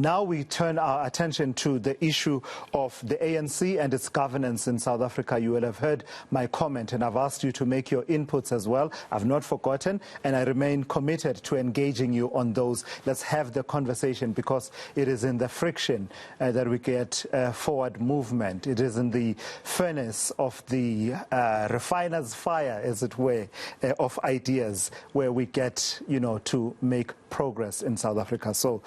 Now we turn our attention to the issue of the ANC and its governance in South Africa. You will have heard my comment, and I've asked you to make your inputs as well. I've not forgotten, and I remain committed to engaging you on those. Let's have the conversation, because it is in the friction that we get forward movement. It is in the furnace of the refiner's fire, as it were, of ideas where we get, to make progress in South Africa. So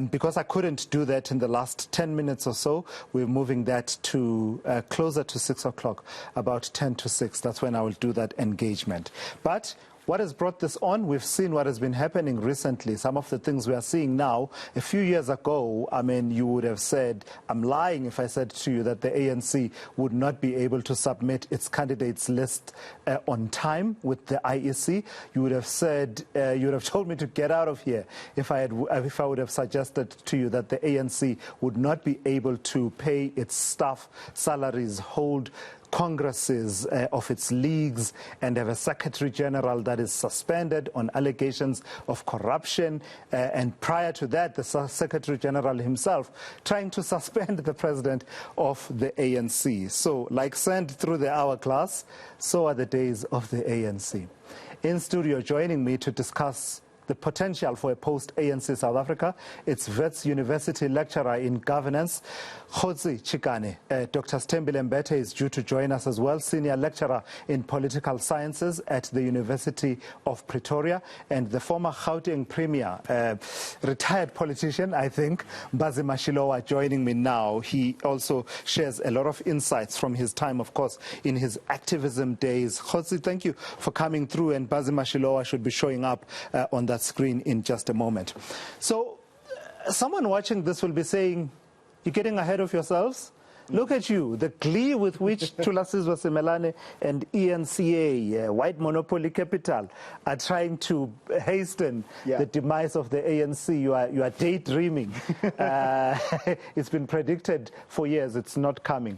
because I couldn't do that in the last 10 minutes or so, we're moving that to closer to 6 o'clock, about 10 to 6. That's when I will do that engagement. But what has brought this on? We've seen what has been happening recently. Some of the things we are seeing now. A few years ago, you would have said, I'm lying if I said to you that the ANC would not be able to submit its candidates list on time with the IEC. You would have said, you would have told me to get out of here if I would have suggested to you that the ANC would not be able to pay its staff salaries, hold congresses of its leagues, and have a Secretary General that is suspended on allegations of corruption. And prior to that, the Secretary General himself trying to suspend the president of the ANC. So, like sand through the hourglass, so are the days of the ANC. In studio, joining me to discuss the potential for a post-ANC South Africa, it's Wits University lecturer in governance, Rekgotsofetse Chikane. Dr. Sithembile Mbete is due to join us as well, senior lecturer in political sciences at the University of Pretoria, and the former Gauteng Premier, retired politician, I think, Mbhazima Shilowa, joining me now. He also shares a lot of insights from his time, of course, in his activism days. Rekgotsi, thank you for coming through, and Mbhazima Shilowa should be showing up on that screen in just a moment. So someone watching this will be saying, you're getting ahead of yourselves. Look at you, the glee with which Thulasizwe Simelane and eNCA, white monopoly capital, are trying to hasten the demise of the ANC. You are daydreaming. It's been predicted for years. It's not coming.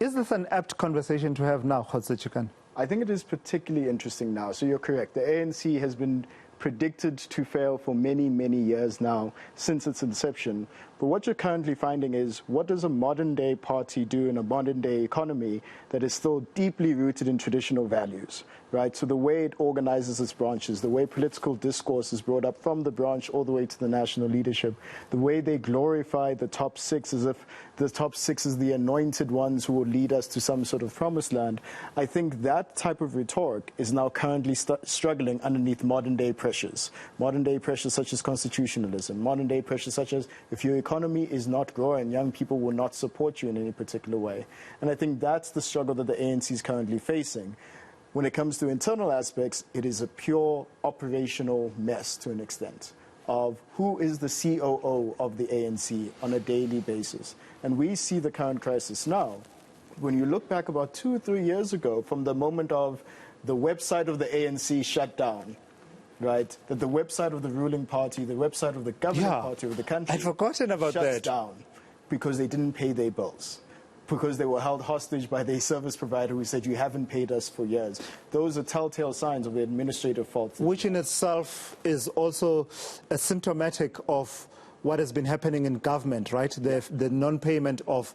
Is this an apt conversation to have now, Rekgotsofetse Chikane? I think it is particularly interesting now. So you're correct. The ANC has been predicted to fail for many, many years now, since its inception. But what you're currently finding is, what does a modern-day party do in a modern-day economy that is still deeply rooted in traditional values, right? So the way it organizes its branches, the way political discourse is brought up from the branch all the way to the national leadership, the way they glorify the top six as if the top six is the anointed ones who will lead us to some sort of promised land. I think that type of rhetoric is now currently struggling underneath modern-day pressures. Modern-day pressures such as constitutionalism, modern-day pressures such as, if your economy is not growing, young people will not support you in any particular way. And I think that's the struggle that the ANC is currently facing. When it comes to internal aspects, it is a pure operational mess to an extent of who is the COO of the ANC on a daily basis. And we see the current crisis now. When you look back about 2 or 3 years ago, from the moment of the website of the ANC shut down, right, that the website of the ruling party, the website of the governing party of the country, I'd forgotten about shuts down because they didn't pay their bills, because they were held hostage by their service provider who said, you haven't paid us for years. Those are telltale signs of the administrative fault. Which in itself is also symptomatic of what has been happening in government, right? The non-payment of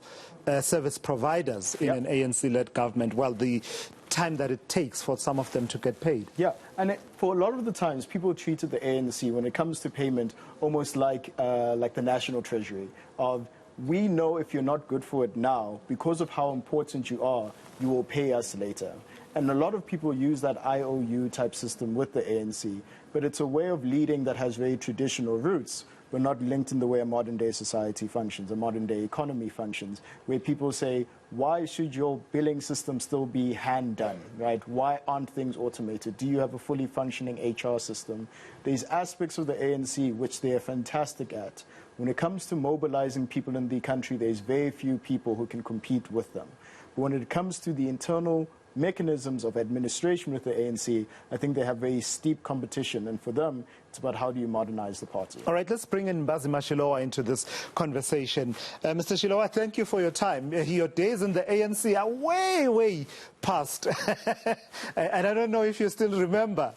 service providers in an ANC-led government. Well, the time that it takes for some of them to get paid. Yeah, and for a lot of the times, people treated the ANC, when it comes to payment, almost like the National Treasury, of, we know if you're not good for it now, because of how important you are, you will pay us later. And a lot of people use that IOU type system with the ANC, but it's a way of leading that has very traditional roots, but not linked in the way a modern-day society functions, a modern-day economy functions, where people say, why should your billing system still be hand-done, right? Why aren't things automated? Do you have a fully functioning HR system? There's aspects of the ANC which they are fantastic at. When it comes to mobilizing people in the country, there's very few people who can compete with them. But when it comes to the internal mechanisms of administration with the ANC, I think they have very steep competition. And for them, it's about how do you modernize the party. All right, let's bring in Mbhazima Shilowa into this conversation. Mr. Shilowa, thank you for your time. Your days in the ANC are way, way past. And I don't know if you still remember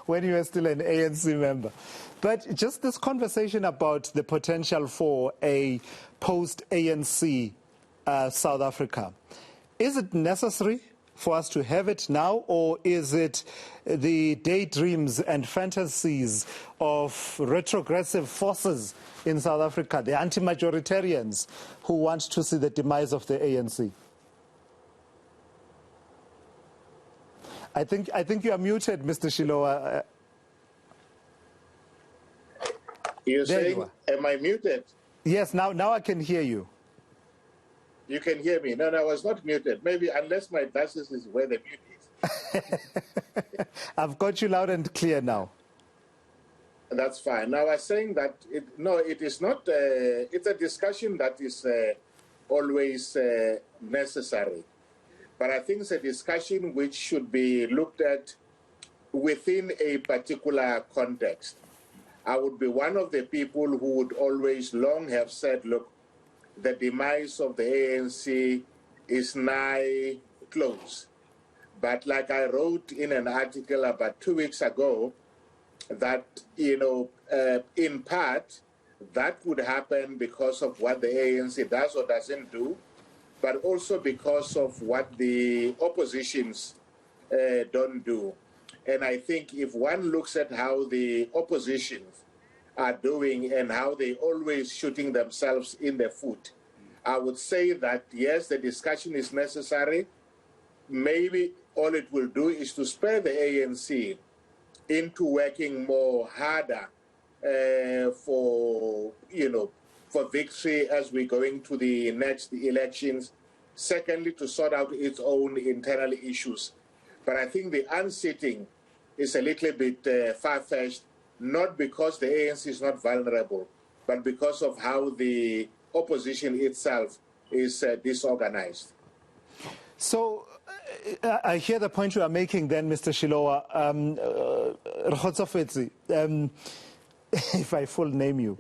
when you were still an ANC member. But just this conversation about the potential for a post-ANC South Africa, is it necessary for us to have it now, or is it the daydreams and fantasies of retrogressive forces in South Africa, the anti-majoritarians who want to see the demise of the ANC? I think you are muted, Mr. Shilowa. You're saying, am I muted? Yes, now I can hear you. You can hear me. No, I was not muted. Maybe unless my glasses is where the mute is. I've got you loud and clear now. That's fine. Now I was saying that, it is not, it's a discussion that is always necessary. But I think it's a discussion which should be looked at within a particular context. I would be one of the people who would always long have said, look, the demise of the ANC is nigh close. But like I wrote in an article about 2 weeks ago, that, in part, that would happen because of what the ANC does or doesn't do, but also because of what the oppositions don't do. And I think if one looks at how the oppositions are doing and how they're always shooting themselves in the foot, I would say that, yes, the discussion is necessary. Maybe all it will do is to spur the ANC into working harder for victory as we're going to the next elections. Secondly, to sort out its own internal issues. But I think the unseating is a little bit far-fetched, not because the ANC is not vulnerable, but because of how the opposition itself is disorganized. So I hear the point you are making then, Mr. Shilowa. Rekgotsofetse, if I full name you.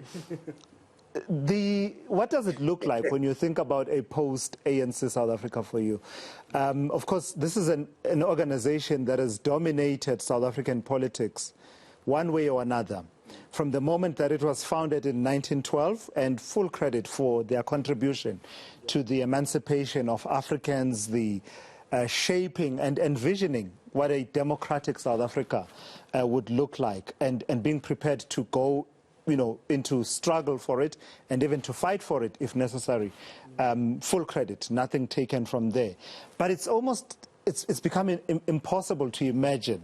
What does it look like when you think about a post-ANC South Africa for you? Of course, this is an organization that has dominated South African politics one way or another, from the moment that it was founded in 1912, and full credit for their contribution to the emancipation of Africans, the shaping and envisioning what a democratic South Africa would look like, and being prepared to go into struggle for it and even to fight for it if necessary. Full credit, nothing taken from there. But it's becoming impossible to imagine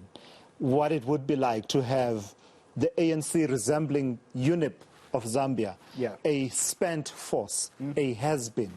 what it would be like to have the ANC resembling UNIP of Zambia, a spent force, a has-been.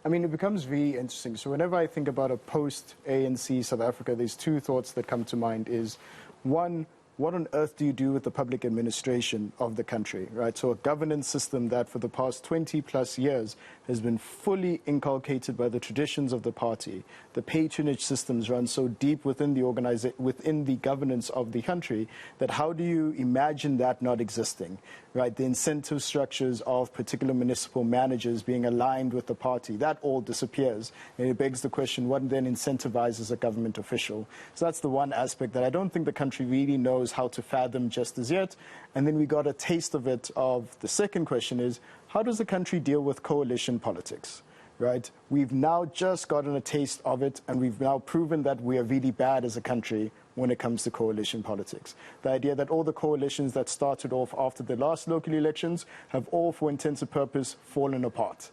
I mean, it becomes very interesting. So whenever I think about a post-ANC South Africa, there's two thoughts that come to mind. Is one, what on earth do you do with the public administration of the country, right? So a governance system that for the past 20-plus years has been fully inculcated by the traditions of the party. The patronage systems run so deep within the governance of the country that how do you imagine that not existing, right? The incentive structures of particular municipal managers being aligned with the party, that all disappears. And it begs the question, what then incentivizes a government official? So that's the one aspect that I don't think the country really knows how to fathom just as yet. And then we got a taste of it of the second question is, how does the country deal with coalition politics, right? We've now just gotten a taste of it, and we've now proven that we are really bad as a country when it comes to coalition politics. The idea that all the coalitions that started off after the last local elections have all, for intents and purposes, fallen apart.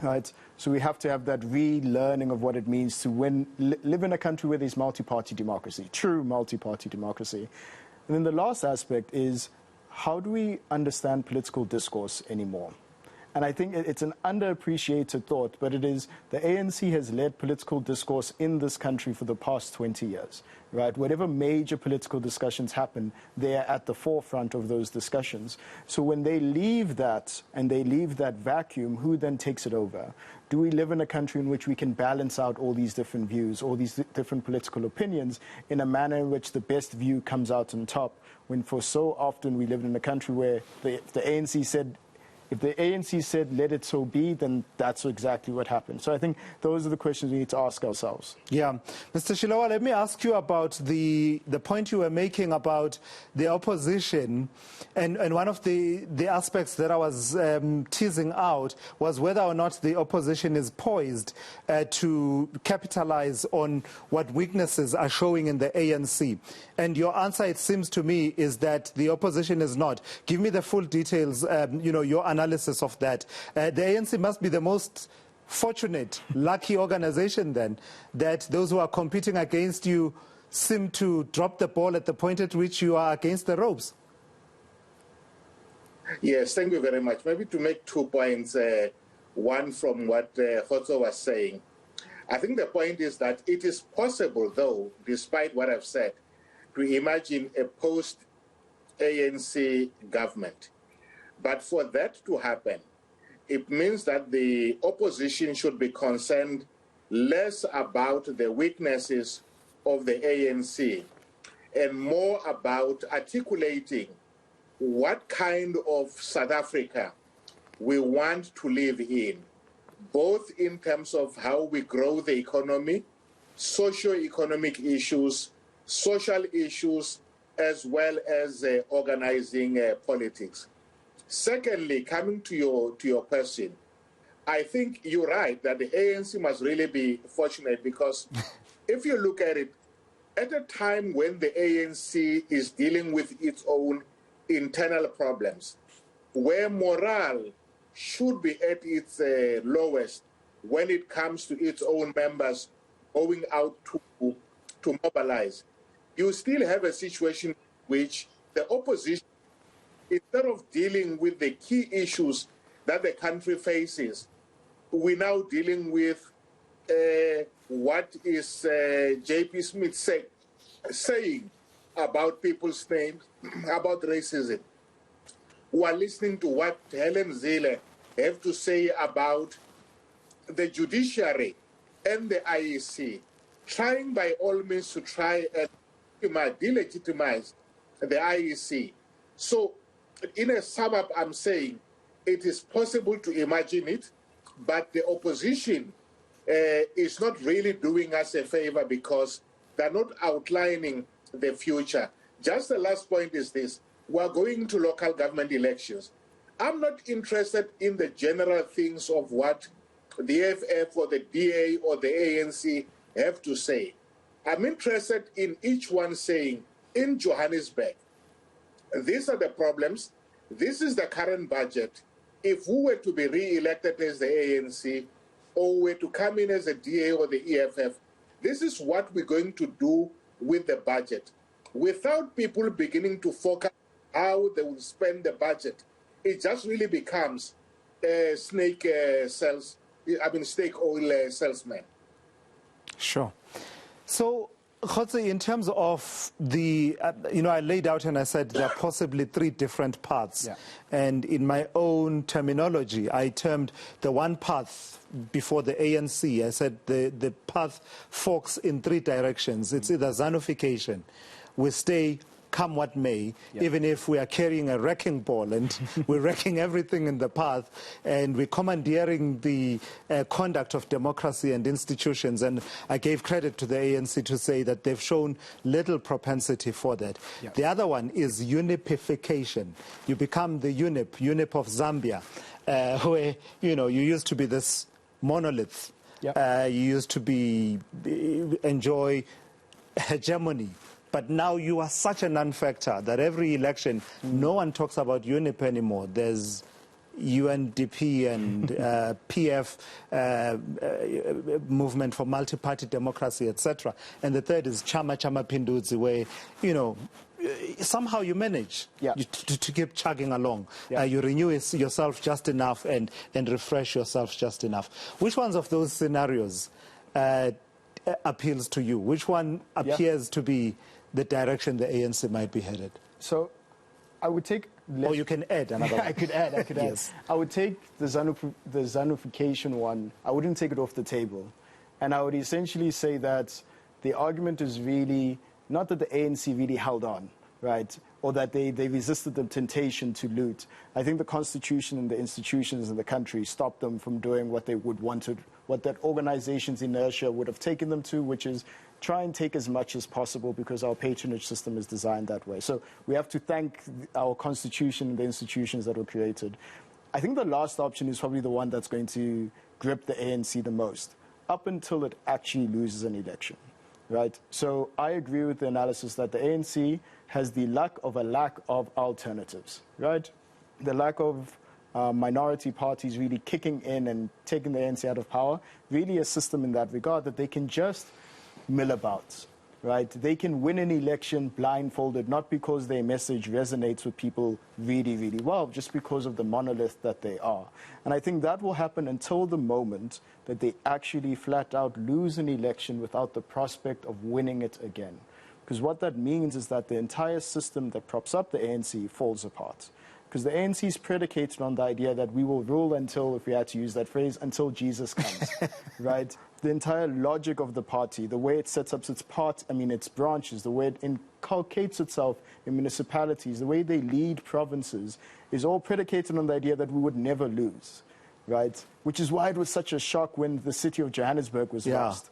Right? So we have to have that relearning of what it means to live in a country where there's multi-party democracy, true multi-party democracy. And then the last aspect is, how do we understand political discourse anymore? And I think it's an underappreciated thought, but it is the ANC has led political discourse in this country for the past 20 years, right? Whatever major political discussions happen, they're at the forefront of those discussions. So when they leave that and they leave that vacuum, who then takes it over? Do we live in a country in which we can balance out all these different views, all these different political opinions in a manner in which the best view comes out on top, when for so often we live in a country where the ANC said, if the ANC said, let it so be, then that's exactly what happened. So I think those are the questions we need to ask ourselves. Yeah. Mr. Shilowa, let me ask you about the point you were making about the opposition. And one of the aspects that I was teasing out was whether or not the opposition is poised to capitalize on what weaknesses are showing in the ANC. And your answer, it seems to me, is that the opposition is not. Give me the full details, your analysis of that. The ANC must be the most fortunate, lucky organization then, that those who are competing against you seem to drop the ball at the point at which you are against the ropes. Yes, thank you very much. Maybe to make 2 points, one from what Khotso was saying. I think the point is that it is possible, though, despite what I've said, to imagine a post-ANC government. But for that to happen, it means that the opposition should be concerned less about the weaknesses of the ANC and more about articulating what kind of South Africa we want to live in, both in terms of how we grow the economy, socio-economic issues, social issues, as well as organizing politics. Secondly, coming to your question, I think you're right that the ANC must really be fortunate, because if you look at it, at a time when the ANC is dealing with its own internal problems, where morale should be at its lowest when it comes to its own members going out to mobilize, you still have a situation in which the opposition, instead of dealing with the key issues that the country faces, we're now dealing with what is J.P. Smith saying about people's names, about racism. We are listening to what Helen Zille have to say about the judiciary and the IEC, trying by all means to try and delegitimize the IEC. So, in a sum-up, I'm saying it is possible to imagine it, but the opposition is not really doing us a favor, because they're not outlining the future. Just the last point is this: we're going to local government elections. I'm not interested in the general things of what the FF or the DA or the ANC have to say. I'm interested in each one saying, in Johannesburg, these are the problems, this is the current budget. If we were to be re-elected as the ANC, or were to come in as a DA or the EFF, this is what we're going to do with the budget. Without people beginning to focus how they will spend the budget, it just really becomes snake oil salesman. Sure. So, Khotso, in terms of the, I laid out and I said there are possibly 3 different paths. Yeah. And in my own terminology, I termed the one path before the ANC, I said the path forks in 3 directions. It's either ZANUification, we stay come what may, yeah, even if we are carrying a wrecking ball and we're wrecking everything in the path, and we're commandeering the conduct of democracy and institutions. And I gave credit to the ANC to say that they've shown little propensity for that. Yeah. The other one is unipification. You become the UNIP of Zambia, where, you used to be this monolith. Yep. You used to enjoy hegemony. But now you are such a non-factor that every election, no one talks about UNIP anymore. There's UNDP and PF, Movement for Multi-Party Democracy, etc. And the third is Chama Pindudzi, where, somehow you manage to keep chugging along. Yeah. You renew yourself just enough and refresh yourself just enough. Which ones of those scenarios appeals to you? Which one appears to be the direction the ANC might be headed? So I would take... Or you can add another one. I could add. Yes. I would take the Zanification one. I wouldn't take it off the table. And I would essentially say that the argument is really not that the ANC really held on, right? Or that they resisted the temptation to loot. I think the Constitution and the institutions in the country stopped them from doing what they would wanted, what that organization's inertia would have taken them to, which is try and take as much as possible because our patronage system is designed that way. So we have to thank our Constitution and the institutions that were created. I think the last option is probably the one that's going to grip the ANC the most, up until it actually loses an election, right? So I agree with the analysis that the ANC has the lack of alternatives, right? The lack of minority parties really kicking in and taking the ANC out of power, really a system in that regard that they can just mill about, right? They can win an election blindfolded, not because their message resonates with people really, really well, just because of the monolith that they are. And I think that will happen until the moment that they actually flat out lose an election without the prospect of winning it again. Because what that means is that the entire system that props up the ANC falls apart. Because the ANC is predicated on the idea that we will rule until, if we had to use that phrase, until Jesus comes, right? The entire logic of the party, the way it sets up its branches, the way it inculcates itself in municipalities, the way they lead provinces, is all predicated on the idea that we would never lose, right? Which is why it was such a shock when the city of Johannesburg was lost.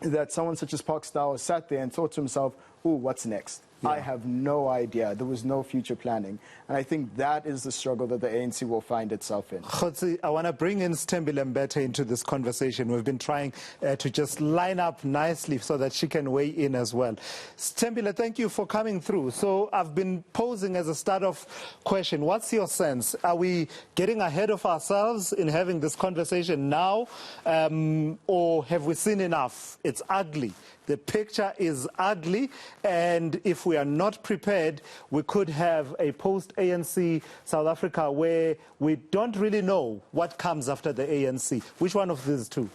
That someone such as Park Stawa sat there and thought to himself, "Ooh, what's next?" I have no idea. There was no future planning. And I think that is the struggle that the ANC will find itself in. Khotsi, I want to bring in Sithembile Mbete into this conversation. We've been trying to just line up nicely so that she can weigh in as well. Sithembile, thank you for coming through. So I've been posing as a start-off question, what's your sense? Are we getting ahead of ourselves in having this conversation now? Or have we seen enough? It's ugly. The picture is ugly, and if we are not prepared, we could have a post-ANC South Africa where we don't really know what comes after the ANC. Which one of these two?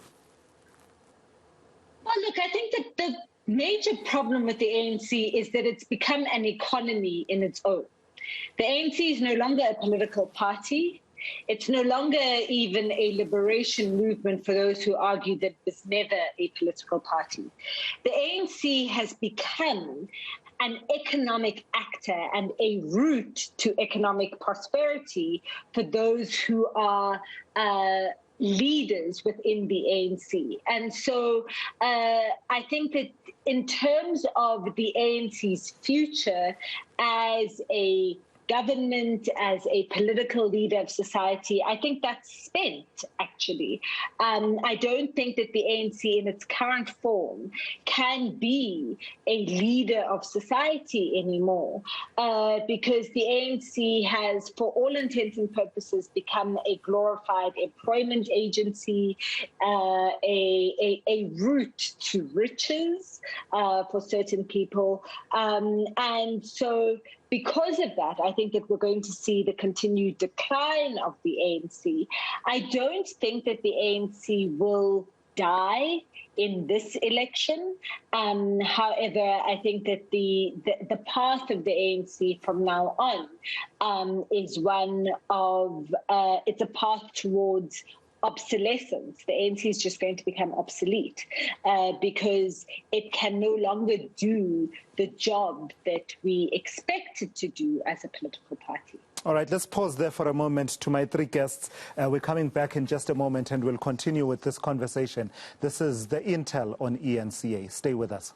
Well, look, I think that the major problem with the ANC is that it's become an economy in its own. The ANC is no longer a political party. It's no longer even a liberation movement for those who argue that it was never a political party. The ANC has become an economic actor and a route to economic prosperity for those who are leaders within the ANC. And so I think that in terms of the ANC's future as a government, as a political leader of society, I think that's spent, actually. I don't think that the ANC in its current form can be a leader of society anymore because the ANC has, for all intents and purposes, become a glorified employment agency, a route to riches for certain people. And so because of that, I think that we're going to see the continued decline of the ANC. I don't think that the ANC will die in this election. However, I think that the path of the ANC from now on is one of, it's a path towards obsolescence. The ANC is just going to become obsolete because it can no longer do the job that we expect it to do as a political party. All right, let's pause there for a moment to my three guests. We're coming back in just a moment and we'll continue with this conversation. This is the Intel on eNCA. Stay with us.